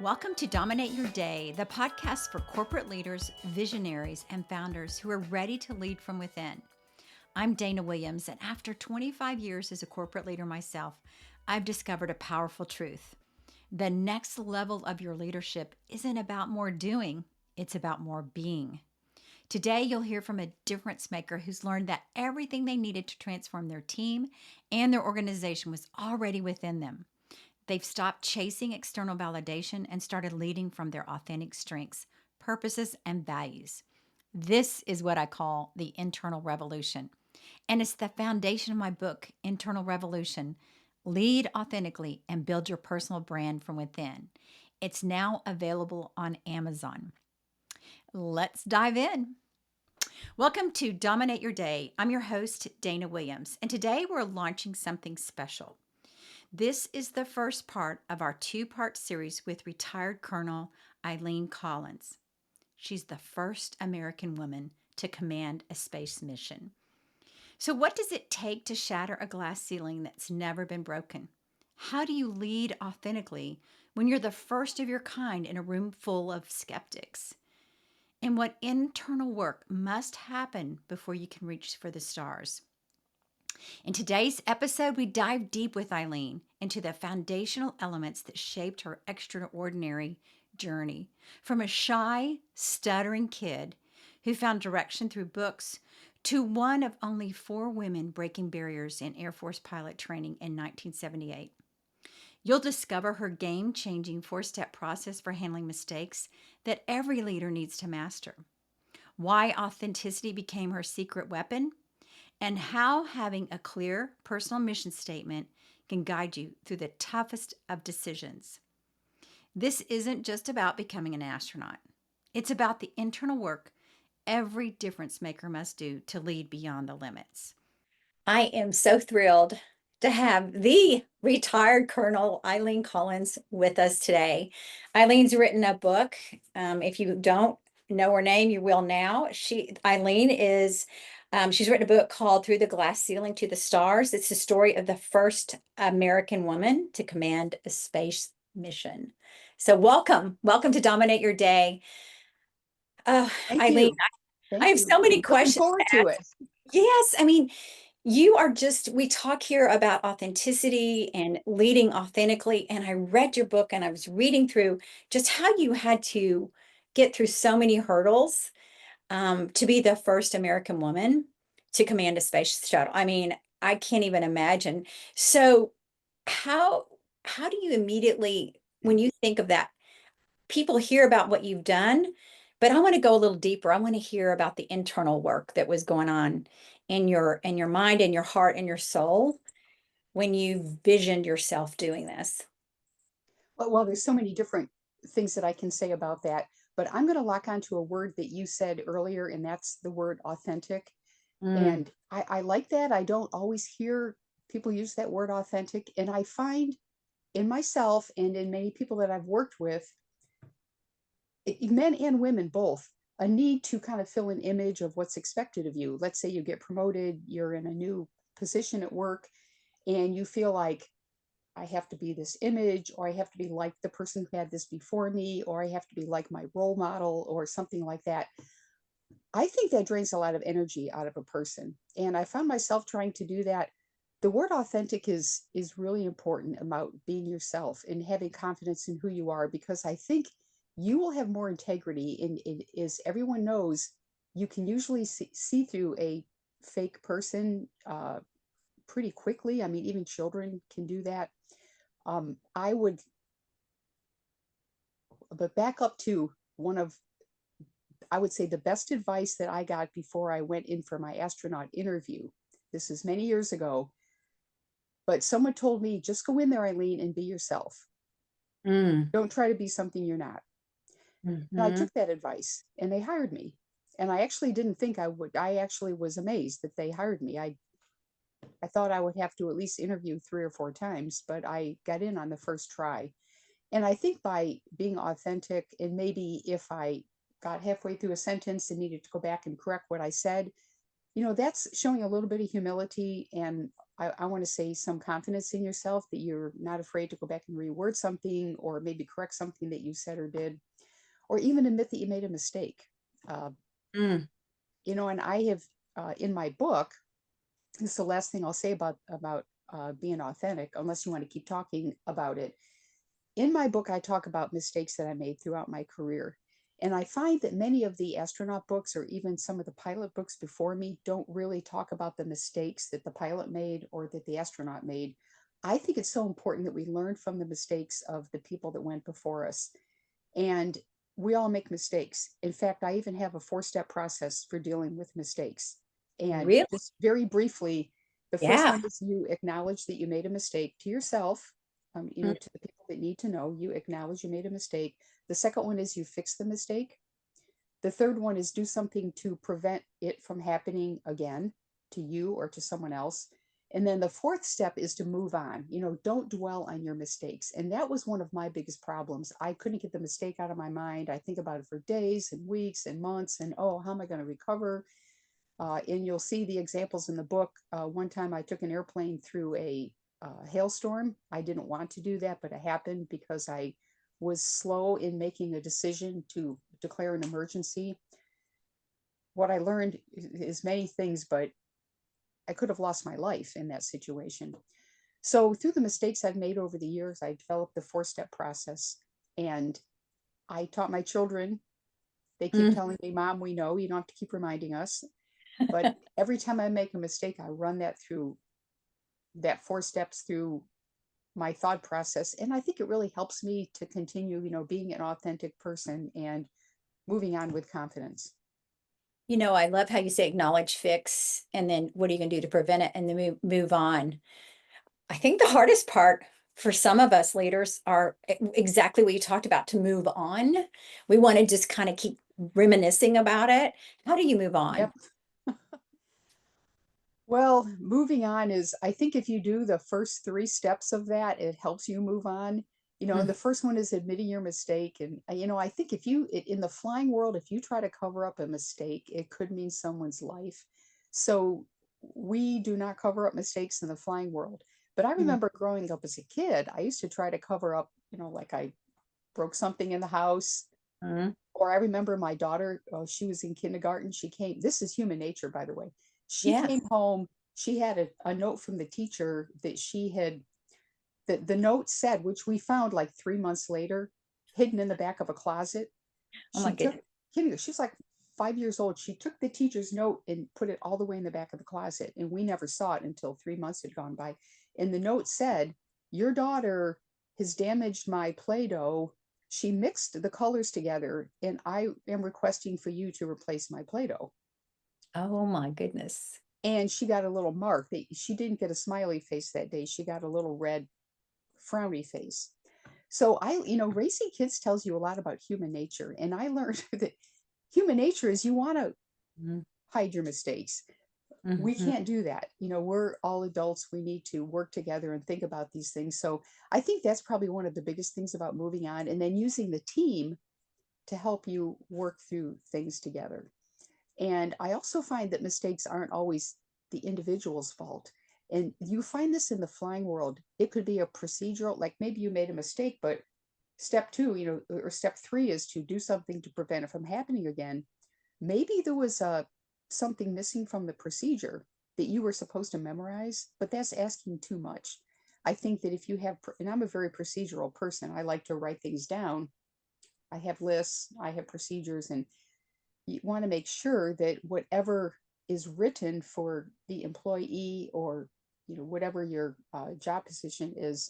Welcome to Dominate Your Day, the podcast for corporate leaders, visionaries, and founders who are ready to lead from within. I'm Dana Williams, and after 25 years as a corporate leader myself, I've discovered a powerful truth. The next level of your leadership isn't about more doing, it's about more being. Today, you'll hear from a difference maker who's learned that everything they needed to transform their team and their organization was already within them. They've stopped chasing external validation and started leading from their authentic strengths, purposes, and values. This is what I call the internal revolution. And it's the foundation of my book, Internal Revolution: Lead Authentically and Build Your Personal Brand from Within. It's now available on Amazon. Let's dive in. Welcome to Dominate Your Day. I'm your host, Dana Williams, and today we're launching something special. This is the first part of our two-part series with retired Colonel Eileen Collins. She's the first American woman to command a space mission. So, what does it take to shatter a glass ceiling that's never been broken? How do you lead authentically when you're the first of your kind in a room full of skeptics? And what internal work must happen before you can reach for the stars? In today's episode, we dive deep with Eileen into the foundational elements that shaped her extraordinary journey. From a shy, stuttering kid who found direction through books to one of only 4 women breaking barriers in Air Force pilot training in 1978. You'll discover her game-changing 4-step process for handling mistakes that every leader needs to master. Why authenticity became her secret weapon, and how having a clear personal mission statement can guide you through the toughest of decisions. This isn't just about becoming an astronaut. It's about the internal work every difference maker must do to lead beyond the limits. I am so thrilled to have the retired Colonel Eileen Collins with us today. Eileen's written a book. If you don't know her name, you will now. Eileen is she's written a book called Through the Glass Ceiling to the Stars. It's the story of the first American woman to command a space mission. So welcome to Dominate Your Day. Thank Eileen, you. I Thank have you. so many Looking questions forward to to ask. it. Yes, I mean, we talk here about authenticity and leading authentically. And I read your book and I was reading through just how you had to get through so many hurdles to be the first American woman to command a space shuttle. I mean, I can't even imagine. So how how do you immediately, when you think of that, people hear about what you've done, but I want to go a little deeper. I want to hear about the internal work that was going on in your mind and your heart and your soul when you visioned yourself doing this. Well, there's so many different things that I can say about that, but I'm going to lock onto a word that you said earlier, and that's the word authentic. Mm, And I like that. I don't always hear people use that word authentic. And I find in myself and in many people that I've worked with, men and women both, a need to kind of fill an image of what's expected of you. Let's say you get promoted, you're in a new position at work, and you feel like I have to be this image, or I have to be like the person who had this before me, or I have to be like my role model, or something like that. I think that drains a lot of energy out of a person. And I found myself trying to do that. The word authentic is really important about being yourself and having confidence in who you are, because I think you will have more integrity in as everyone knows, you can usually see through a fake person pretty quickly. I mean, even children can do that. I would, but back up to one of, I would say, the best advice that I got before I went in for my astronaut interview. This is many years ago, but someone told me, just go in there, Eileen, and be yourself. mm, Don't try to be something you're not. And I mhm. took that advice and they hired me. And I actually didn't think I would. I actually was amazed that they hired me. I thought I would have to at least interview 3 or 4 times, but I got in on the first try. And I think by being authentic, and maybe if I got halfway through a sentence and needed to go back and correct what I said, that's showing a little bit of humility, and I want to say some confidence in yourself, that you're not afraid to go back and reword something, or maybe correct something that you said or did, or even admit that you made a mistake. Uh, Mm. and I have, in my book, this is the last thing I'll say about being authentic, unless you want to keep talking about it. In my book, I talk about mistakes that I made throughout my career. And I find that many of the astronaut books, or even some of the pilot books before me, don't really talk about the mistakes that the pilot made or that the astronaut made. I think it's so important that we learn from the mistakes of the people that went before us. And we all make mistakes. In fact, I even have a 4-step process for dealing with mistakes. And Really? just very briefly, the first Yeah. one is you acknowledge that you made a mistake to yourself, Mm. to the people that need to know, you acknowledge you made a mistake. The second one is you fix the mistake. The third one is do something to prevent it from happening again to you or to someone else. And then the fourth step is to move on. Don't dwell on your mistakes. And that was one of my biggest problems. I couldn't get the mistake out of my mind. I think about it for days and weeks and months, and oh, how am I going to recover? And you'll see the examples in the book. One time I took an airplane through a hailstorm. I didn't want to do that, but it happened because I was slow in making a decision to declare an emergency. What I learned is many things, but I could have lost my life in that situation. So, through the mistakes I've made over the years, I developed the 4-step process. And I taught my children, they keep Mm. telling me, Mom, we know, you don't have to keep reminding us. But every time I make a mistake, I run that 4 steps through my thought process. And I think it really helps me to continue, being an authentic person and moving on with confidence. I love how you say acknowledge, fix, and then what are you going to do to prevent it and then move on. I think the hardest part for some of us leaders are exactly what you talked about, to move on. We want to just kind of keep reminiscing about it. How do you move on? Yep. Well, moving on is, I think if you do the first 3 steps of that, it helps you move on. And Mm. the first one is admitting your mistake. And, I think if you, in the flying world, if you try to cover up a mistake, it could mean someone's life. So we do not cover up mistakes in the flying world. But I Mm. remember growing up as a kid, I used to try to cover up, like I broke something in the house. Mm. Or I remember my daughter, she was in kindergarten. She came, this is human nature, by the way. She Yeah. came home. She had a note from the teacher that she had, the note said, which we found like 3 months later, hidden in the back of a closet. Oh my She took, goodness. she was like 5 years old. She took the teacher's note and put it all the way in the back of the closet. And we never saw it until 3 months had gone by. And the note said, your daughter has damaged my Play Doh. She mixed the colors together, and I am requesting for you to replace my Play Doh. Oh my goodness. And she got a little mark. She didn't get a smiley face that day. She got a little red, frowny face. So raising kids tells you a lot about human nature. And I learned that human nature is you want to Mm. hide your mistakes. We Mhm. can't do that. We're all adults. We need to work together and think about these things. So I think that's probably one of the biggest things about moving on, and then using the team to help you work through things together. And I also find that mistakes aren't always the individual's fault. And you find this in the flying world. It could be a procedural, like maybe you made a mistake, but step two, or step three is to do something to prevent it from happening again. Maybe there was something missing from the procedure that you were supposed to memorize, but that's asking too much. I think that if you have, and I'm a very procedural person, I like to write things down. I have lists, I have procedures, and you want to make sure that whatever is written for the employee, or whatever your job position is,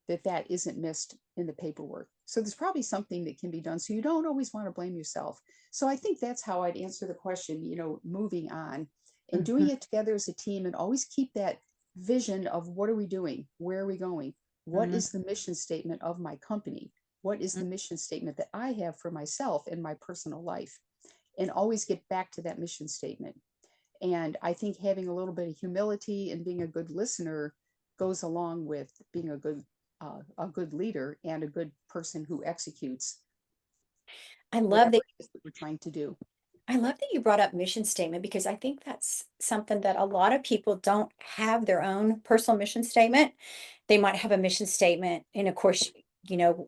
that isn't missed in the paperwork. So there's probably something that can be done. So you don't always want to blame yourself. So I think that's how I'd answer the question, moving on and doing Mhm. it together as a team, and always keep that vision of what are we doing? Where are we going? What Mhm. is the mission statement of my company? What is the mission statement that I have for myself in my personal life? And always get back to that mission statement. And I think having a little bit of humility and being a good listener goes along with being a good leader and a good person who executes I love whatever that. it is that we're trying to do. I love that you brought up mission statement because I think that's something that a lot of people don't have their own personal mission statement. They might have a mission statement, and of course,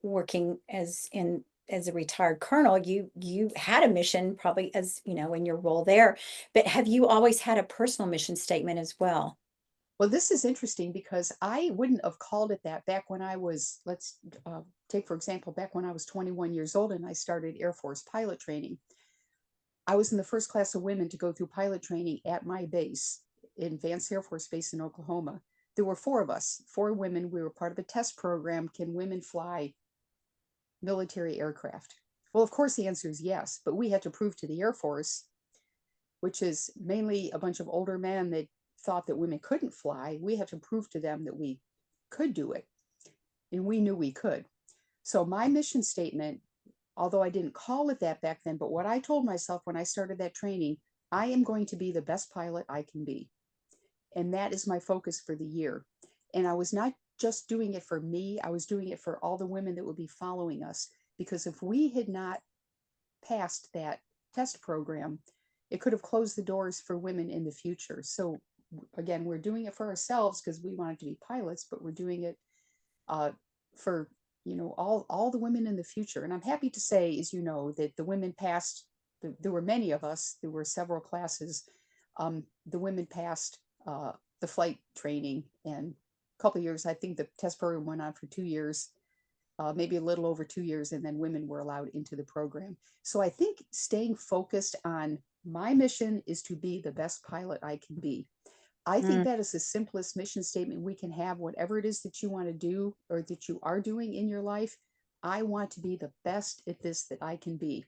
working as a retired colonel, you had a mission probably as, in your role there. But have you always had a personal mission statement as well? Well, this is interesting because I wouldn't have called it that back when I was, let's take, for example, back when I was 21 years old and I started Air Force pilot training. I was in the first class of women to go through pilot training at my base in Vance Air Force Base in Oklahoma. There were four of us, four women. We were part of a test program. Can women fly military aircraft? Well, of course, the answer is yes, but we had to prove to the Air Force, which is mainly a bunch of older men that thought that women couldn't fly. We had to prove to them that we could do it, and we knew we could. So, my mission statement, although I didn't call it that back then, but what I told myself when I started that training, I am going to be the best pilot I can be. And that is my focus for the year. And I was not just doing it for me, I was doing it for all the women that would be following us. Because if we had not passed that test program, it could have closed the doors for women in the future. So, again, we're doing it for ourselves because we wanted to be pilots, but we're doing it uh, for all the women in the future. And I'm happy to say, as you know, that the women passed. There were many of us. There were several classes. The women passed the flight training, and a couple of years. I think the test program went on for 2 years, maybe a little over 2 years, and then women were allowed into the program. So I think staying focused on my mission is to be the best pilot I can be. I think Mm. that is the simplest mission statement we can have, whatever it is that you want to do or that you are doing in your life. I want to be the best at this that I can be.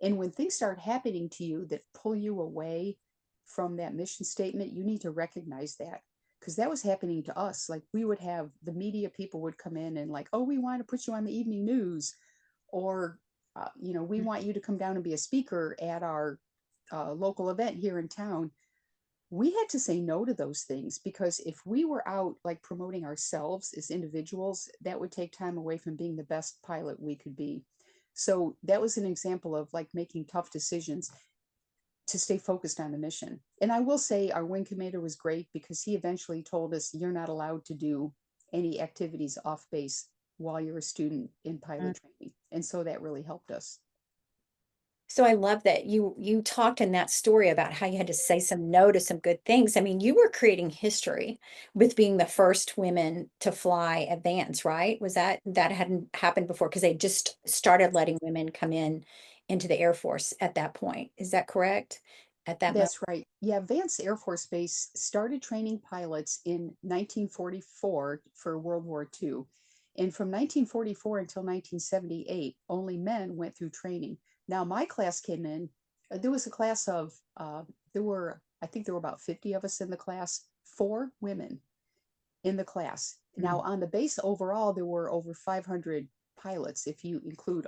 And when things start happening to you that pull you away from that mission statement, you need to recognize that, because that was happening to us. Like, we would have the media people would come in and, like, oh, we want to put you on the evening news, or we want you to come down and be a speaker at our local event here in town. We had to say no to those things, because if we were out like promoting ourselves as individuals, that would take time away from being the best pilot we could be. So that was an example of like making tough decisions to stay focused on the mission. And I will say our wing commander was great, because he eventually told us you're not allowed to do any activities off base while you're a student in pilot training. And so that really helped us. So I love that you talked in that story about how you had to say some no to some good things. I mean, you were creating history with being the first women to fly advance, right? Was that hadn't happened before because they just started letting women come into the Air Force at that point. Is that correct? At that moment? That's right. Yeah, Vance Air Force Base started training pilots in 1944 for World War II. And from 1944 until 1978, only men went through training. Now, my class came in, there was a class of, I think there were about 50 of us in the class, four women in the class. Now, on the base overall, there were over 500 pilots, if you include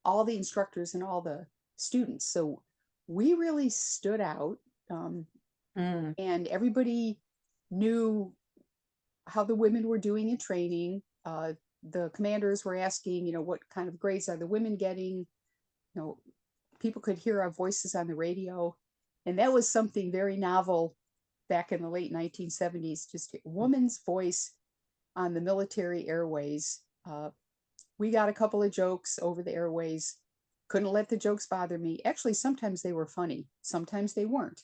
all the instructors and all the students. So we really stood out, um, Mm, and everybody knew how the women were doing in training. The commanders were asking, what kind of grades are the women getting? Know, People could hear our voices on the radio. And that was something very novel back in the late 1970s, just a woman's voice on the military airways. We got a couple of jokes over the airways. Couldn't let the jokes bother me. Actually, sometimes they were funny, sometimes they weren't.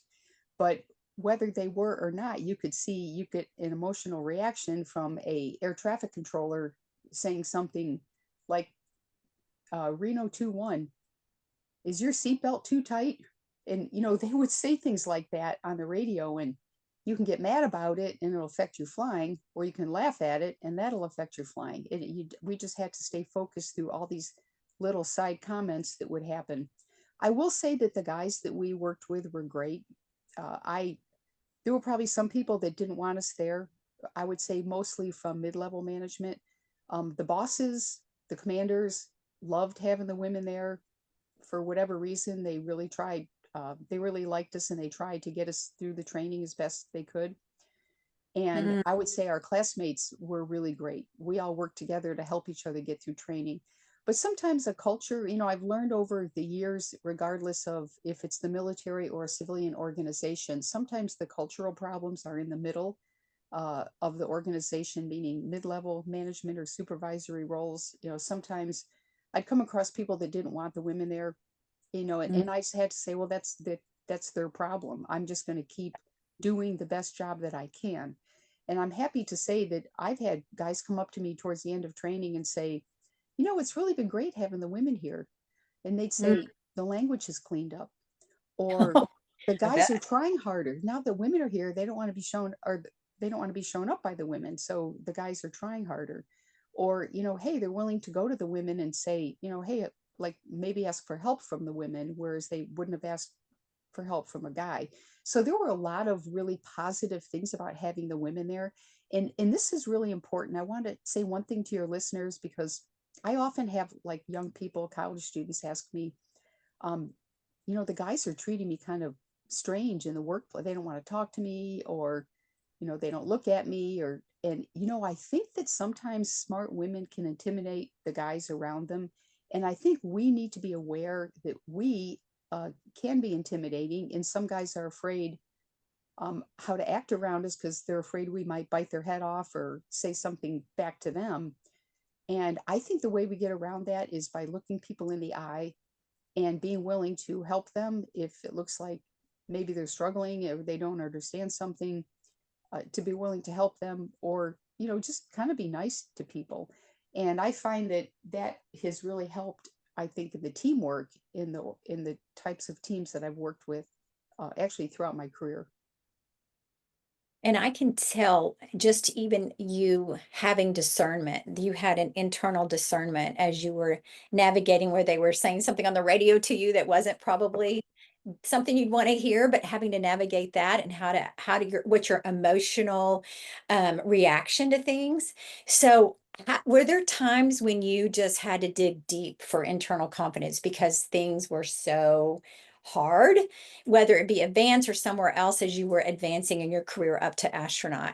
But whether they were or not, you get an emotional reaction from a air traffic controller saying something like, Reno 21, is your seatbelt too tight? And they would say things like that on the radio, and you can get mad about it and it'll affect your flying, or you can laugh at it and that'll affect your flying. We just had to stay focused through all these little side comments that would happen. I will say that the guys that we worked with were great. I There were probably some people that didn't want us there. I would say mostly from mid-level management. The bosses, the commanders, loved having the women there. For whatever reason, they really tried. They really liked us, and they tried to get us through the training as best they could. And mm, I would say our classmates were really great. We all worked together to help each other get through training. But sometimes a culture, I've learned over the years, regardless of if it's the military or a civilian organization, sometimes the cultural problems are in the middle of the organization, meaning mid-level management or supervisory roles. Sometimes I'd come across people that didn't want the women there, and I just had to say, well, that's their problem. I'm just going to keep doing the best job that I can. And I'm happy to say that I've had guys come up to me towards the end of training and say, it's really been great having the women here. And they'd Mm. say, the language is cleaned up, or the I guys bet. are trying harder. Now the women are here, they don't want to be shown, or they don't want to be shown up by the women. So the guys are trying harder. Or, hey, they're willing to go to the women and say, hey, like maybe ask for help from the women, whereas they wouldn't have asked for help from a guy. So there were a lot of really positive things about having the women there. And this is really important. I want to say one thing to your listeners, because I often have like young people, college students ask me, um, the guys are treating me kind of strange in the workplace. They don't want to talk to me, or, they don't look at me, and, I think that sometimes smart women can intimidate the guys around them. And I think we need to be aware that we can be intimidating, and some guys are afraid how to act around us because they're afraid we might bite their head off or say something back to them. And I think the way we get around that is by looking people in the eye and being willing to help them if it looks like maybe they're struggling or they don't understand something, to be willing to help them, or just kind of be nice to people. And I find that that has really helped, I think, in the teamwork in the types of teams that I've worked with, actually throughout my career. And I can tell just even you having discernment, you had an internal discernment as you were navigating where they were saying something on the radio to you that wasn't probably something you'd want to hear, but having to navigate that and how to your what's your emotional reaction to things. So were there times when you just had to dig deep for internal confidence because things were so hard, whether it be advance or somewhere else as you were advancing in your career up to astronaut?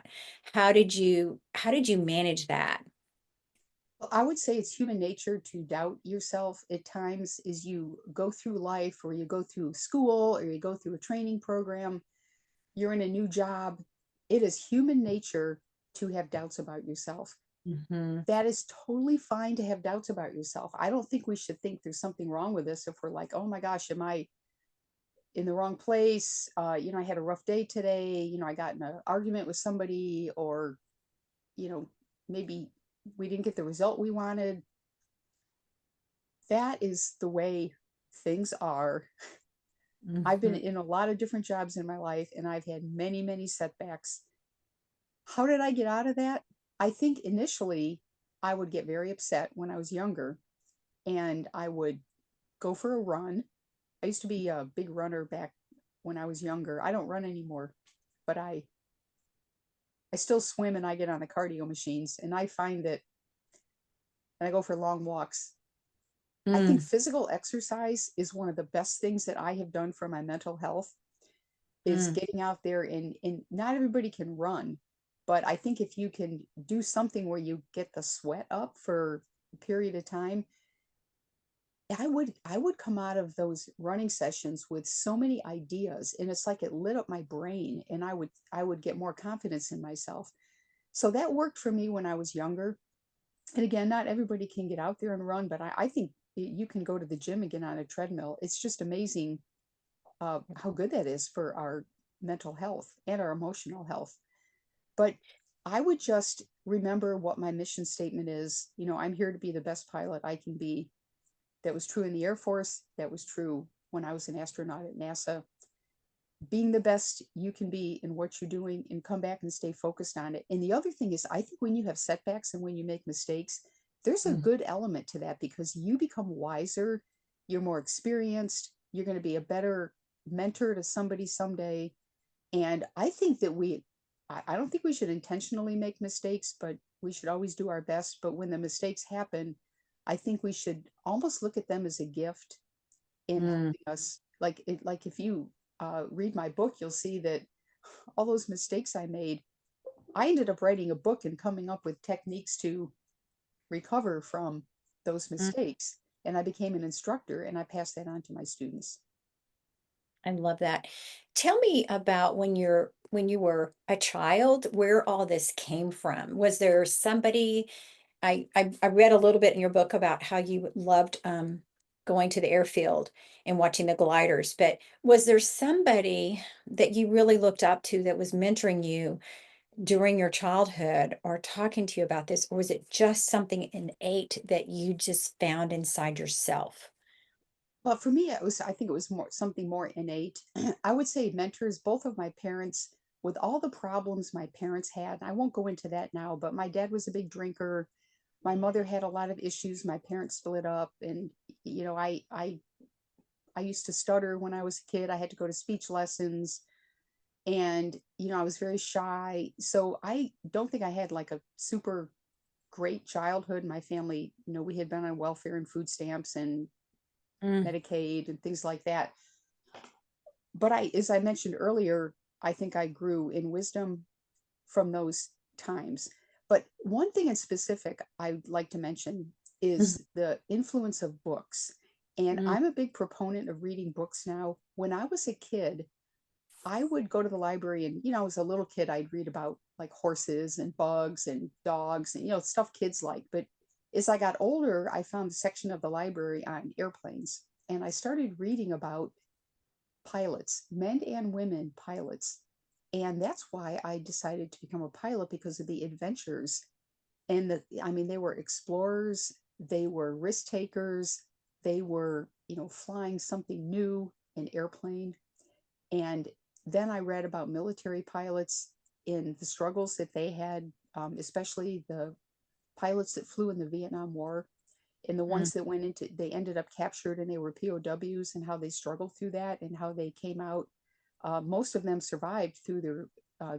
How did you manage that? Well, I would say it's human nature to doubt yourself at times as you go through life, or you go through school, or you go through a training program, you're in a new job. It is human nature to have doubts about yourself. Mhm. That is totally fine to have doubts about yourself. I don't think we should think there's something wrong with this if we're like, oh my gosh, am I in the wrong place? I had a rough day today. I got in an argument with somebody, or, you know, maybe we didn't get the result we wanted. That is the way things are. I've been Mhm. in a lot of different jobs in my life, and I've had many, many setbacks. How did I get out of that? I think initially I would get very upset when I was younger, and I would go for a run. I used to be a big runner back when I was younger. I don't run anymore, but I still swim, and I get on the cardio machines, and I find that, and I go for long walks. I think Mm, physical exercise is one of the best things that I have done for my mental health, is mm. getting out there, and not everybody can run, but I think if you can do something where you get the sweat up for a period of time, I would come out of those running sessions with so many ideas, and it's like it lit up my brain, and I would get more confidence in myself. So that worked for me when I was younger. And again, not everybody can get out there and run, but I think you can go to the gym and get on a treadmill. It's just amazing how good that is for our mental health and our emotional health. But I would just remember what my mission statement is. I'm here to be the best pilot I can be. That was true in the Air Force. That was true when I was an astronaut at NASA. Being the best you can be in what you're doing, and come back and stay focused on it. And the other thing is, I think when you have setbacks and when you make mistakes, there's a Mm. good element to that, because you become wiser, you're more experienced, you're going to be a better mentor to somebody someday. And I think that I don't think we should intentionally make mistakes, but we should always do our best. But when the mistakes happen, I think we should almost look at them as a gift in Mm. helping us. Like if you read my book, you'll see that all those mistakes I made, I ended up writing a book and coming up with techniques to recover from those Mm, mistakes. And I became an instructor and I passed that on to my students. I love that. Tell me about when you were a child, where all this came from. Was there somebody I read a little bit in your book about how you loved, going to the airfield and watching the gliders, but was there somebody that you really looked up to that was mentoring you during your childhood or talking to you about this, or was it just something innate that you just found inside yourself? Well, for me, I think it was more something more innate. I would say mentors, both of my parents, with all the problems my parents had. I won't go into that now, but my dad was a big drinker. My mother had a lot of issues. My parents split up, and you know, I used to stutter when I was a kid. I had to go to speech lessons, and I was very shy. So I don't think I had like a super great childhood. My family, we had been on welfare and food stamps and Mm, Medicaid and things like that. But as I mentioned earlier, I think I grew in wisdom from those times. But one thing in specific I'd like to mention mhm, is the influence of books. And mm, I'm a big proponent of reading books now. When I was a kid, I would go to the library and, as a little kid, I'd read about like horses and bugs and dogs and, stuff kids like. But as I got older, I found a section of the library on airplanes. And I started reading about pilots, men and women pilots. And that's why I decided to become a pilot because of the adventures. And I mean, they were explorers, they were risk takers, they were, flying something new, an airplane. And then I read about military pilots in the struggles that they had, especially the pilots that flew in the Vietnam War and the mm, ones that went into, they ended up captured and they were POWs and how they struggled through that and how they came out. Most of them survived through their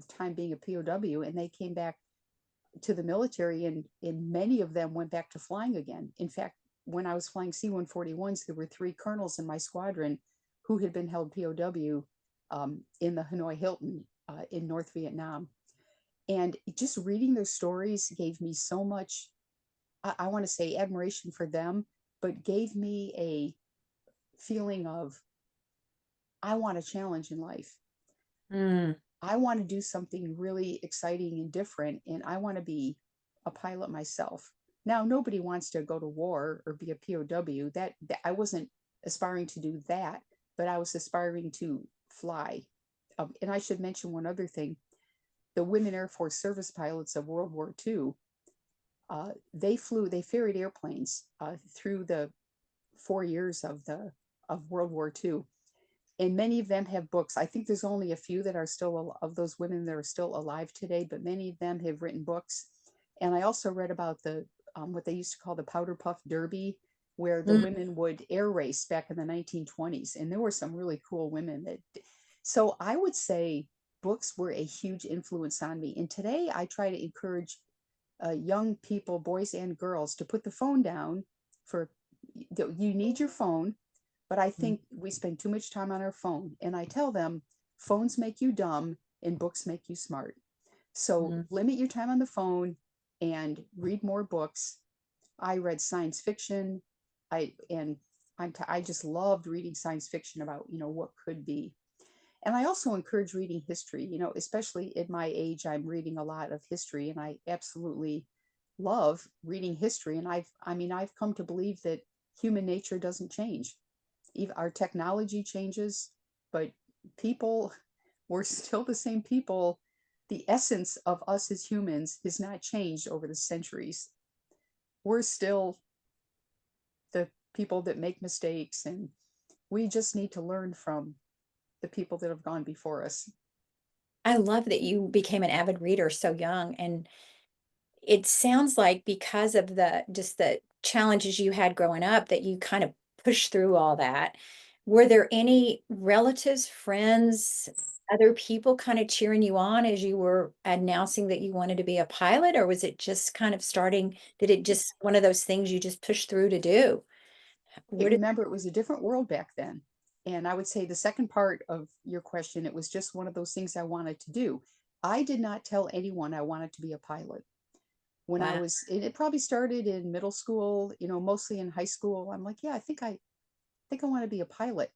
time being a POW and they came back to the military and many of them went back to flying again. In fact, when I was flying C-141s, there were 3 colonels in my squadron who had been held POW in the Hanoi Hilton in North Vietnam. And just reading their stories gave me so much, I want to say admiration for them, but gave me a feeling of, I want a challenge in life. mm, I want to do something really exciting and different, and I want to be a pilot myself. Now, nobody wants to go to war or be a POW. That I wasn't aspiring to do that, but I was aspiring to fly. And I should mention one other thing: the women Air Force service pilots of World War II, they ferried airplanes through the 4 years of World War II, and many of them have books. I think there's only a few that are still of those women that are still alive today, but many of them have written books. And I also read about the what they used to call the Powder Puff Derby, where the mm. women would air race back in the 1920s, and there were some really cool women that. So I would say books were a huge influence on me. And today I try to encourage young people, boys and girls, to put the phone down. For you need your phone, but I Mm, think we spend too much time on our phone. And I tell them phones make you dumb and books make you smart. So mm. limit your time on the phone and read more books. I read science fiction. I and I just loved reading science fiction about what could be. And I also encourage reading history. Especially at my age, I'm reading a lot of history, and I absolutely love reading history. And I've come to believe that human nature doesn't change. Even our technology changes, but people, we're still the same people. The essence of us as humans has not changed over the centuries. We're still the people that make mistakes, and we just need to learn from the people that have gone before us. I love that you became an avid reader so young, and it sounds like because of the challenges you had growing up that you kind of pushed through all that. Were there any relatives, friends, other people kind of cheering you on as you were announcing that you wanted to be a pilot, or was it just kind of starting, did it just one of those things you just pushed through to do? Hey, Where did remember, it was a different world back then. And I would say the second part of your question, it was just one of those things I wanted to do. I did not tell anyone I wanted to be a pilot. when I Wow. was, and it probably started in middle school, mostly in high school. I'm like, yeah, I think I want to be a pilot.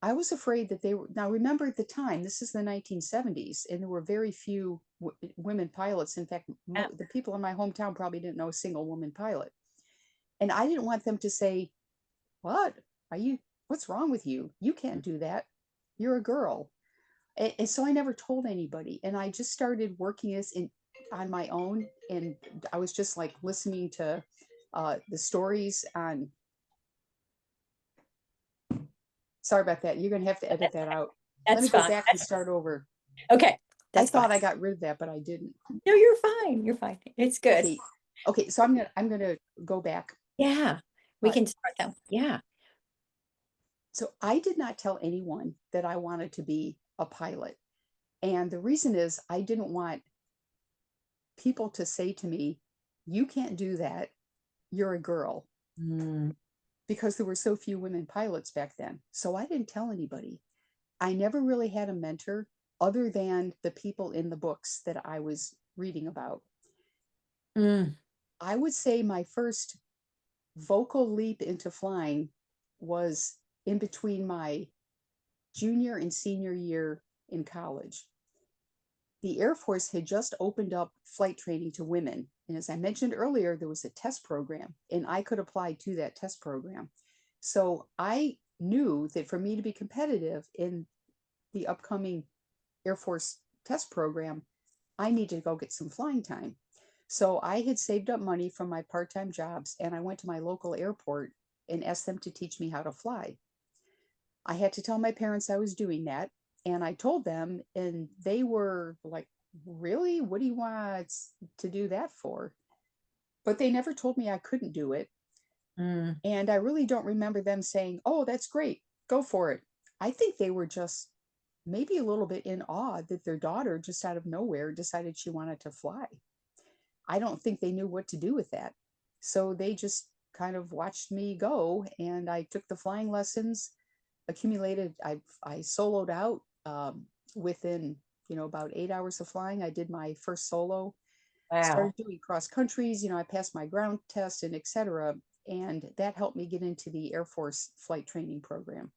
I was afraid that they were, now remember at the time, this is the 1970s, and there were very few women pilots. In fact, Yeah. the people in my hometown probably didn't know a single woman pilot. And I didn't want them to say, what are you, what's wrong with you? You can't do that. You're a girl. And so I never told anybody. And I just started working this on my own. And I was just like listening to the stories on, sorry about that. You're going to have to edit that out. Let That's me go fine. back and start over. Okay. I That's fine. thought I got rid of that, but I didn't. No, you're fine. You're fine. It's good. Okay. Okay. So I'm gonna go back. Yeah. We Uh, can start them. Yeah. so I did not tell anyone that I wanted to be a pilot. And the reason is I didn't want people to say to me, you can't do that. You're a girl, Mm. because there were so few women pilots back then. So I didn't tell anybody. I never really had a mentor other than the people in the books that I was reading about. Mm. I would say my first vocal leap into flying was in between my junior and senior year in college. The Air Force had just opened up flight training to women. And as I mentioned earlier, there was a test program, and I could apply to that test program. So I knew that for me to be competitive in the upcoming Air Force test program, I needed to go get some flying time. So I had saved up money from my part time jobs, and I went to my local airport and asked them to teach me how to fly. I had to tell my parents I was doing that. And I told them, and they were like, really? What do you want to do that for? But they never told me I couldn't do it. Mm. And I really don't remember them saying, oh, that's great, go for it. I think they were just maybe a little bit in awe that their daughter just out of nowhere decided she wanted to fly. I don't think they knew what to do with that. So they just kind of watched me go, and I took the flying lessons, accumulated, I soloed out within, about 8 hours of flying. I did my first solo, Wow. started doing cross countries, I passed my ground test and etc. And that helped me get into the Air Force flight training program.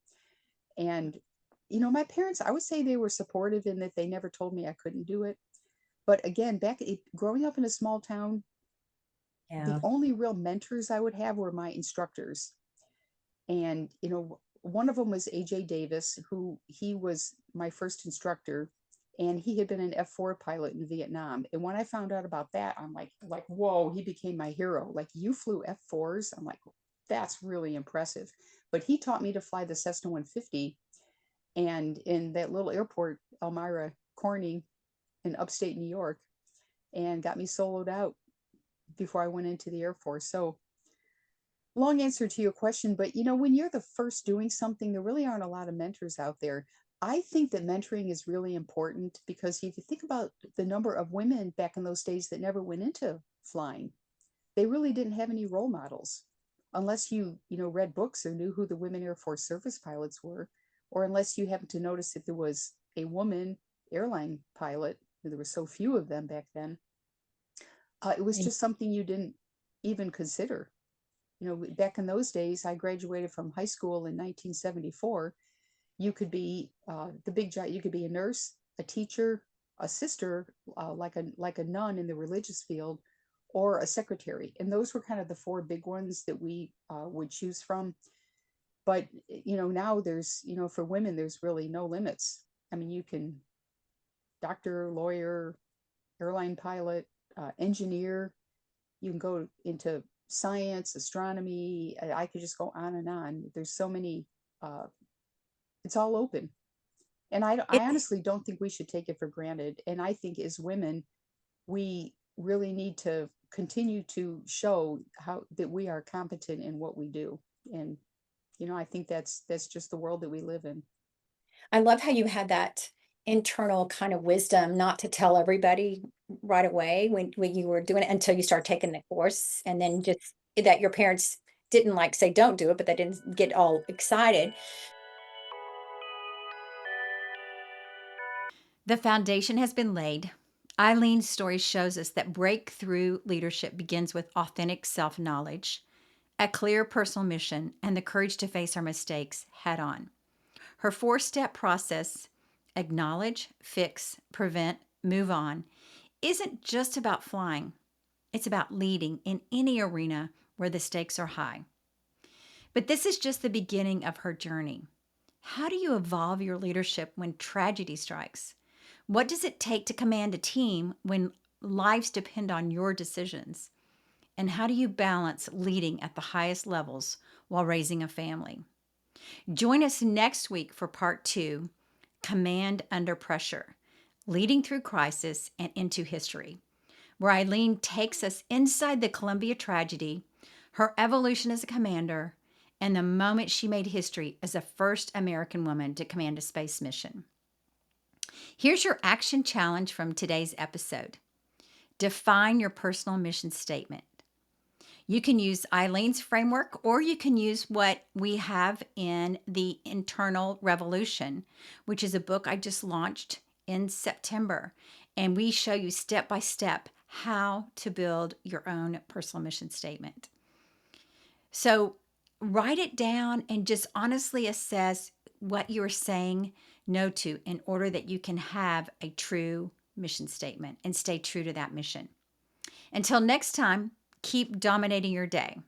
And, my parents, I would say they were supportive in that they never told me I couldn't do it. But again, growing up in a small town, the Yeah. only real mentors I would have were my instructors. And, one of them was AJ Davis, who he was my first instructor, and he had been an F4 pilot in Vietnam. And when I found out about that, I'm like, whoa, he became my hero. Like, you flew F4s? I'm like, that's really impressive. But he taught me to fly the Cessna 150. And in that little airport, Elmira Corning in upstate New York, and got me soloed out before I went into the Air Force. So, long answer to your question, but when you're the first doing something, there really aren't a lot of mentors out there. I think that mentoring is really important, because if you think about the number of women back in those days that never went into flying, they really didn't have any role models, unless you read books or knew who the women Air Force service pilots were, or unless you happened to notice that there was a woman airline pilot. There were so few of them back then. It was just something you didn't even consider. Back in those days, I graduated from high school in 1974. You could be the big job. You could be a nurse, a teacher, a sister, like a nun in the religious field, or a secretary. And those were kind of the four big ones that we would choose from. But now there's, for women, there's really no limits. I mean, you can doctor, lawyer, airline pilot, engineer. You can go into science, astronomy. I could just go on and on. There's so many. Uh, it's all open, and I It's honestly don't think we should take it for granted. And I think as women, we really need to continue to show how that we are competent in what we do. And I think that's just the world that we live in. I love how you had that internal kind of wisdom not to tell everybody right away when you were doing it until you start taking the course, and then just that your parents didn't like say don't do it, but they didn't get all excited. The foundation has been laid. Eileen's story shows us that breakthrough leadership begins with authentic self knowledge, a clear personal mission, and the courage to face our mistakes head on. Her 4-step process, acknowledge, fix, prevent, move on, isn't just about flying, it's about leading in any arena where the stakes are high. But this is just the beginning of her journey. How do you evolve your leadership when tragedy strikes? What does it take to command a team when lives depend on your decisions? And how do you balance leading at the highest levels while raising a family? Join us next week for part 2, Command Under Pressure, Leading Through Crisis and Into History, where Eileen takes us inside the Columbia tragedy, her evolution as a commander, and the moment she made history as the first American woman to command a space mission. Here's your action challenge from today's episode. Define your personal mission statement. You can use Eileen's framework, or you can use what we have in The Internal Revolution, which is a book I just launched in September. And we show you step by step how to build your own personal mission statement. So write it down and just honestly assess what you're saying no to in order that you can have a true mission statement and stay true to that mission. Until next time, keep dominating your day.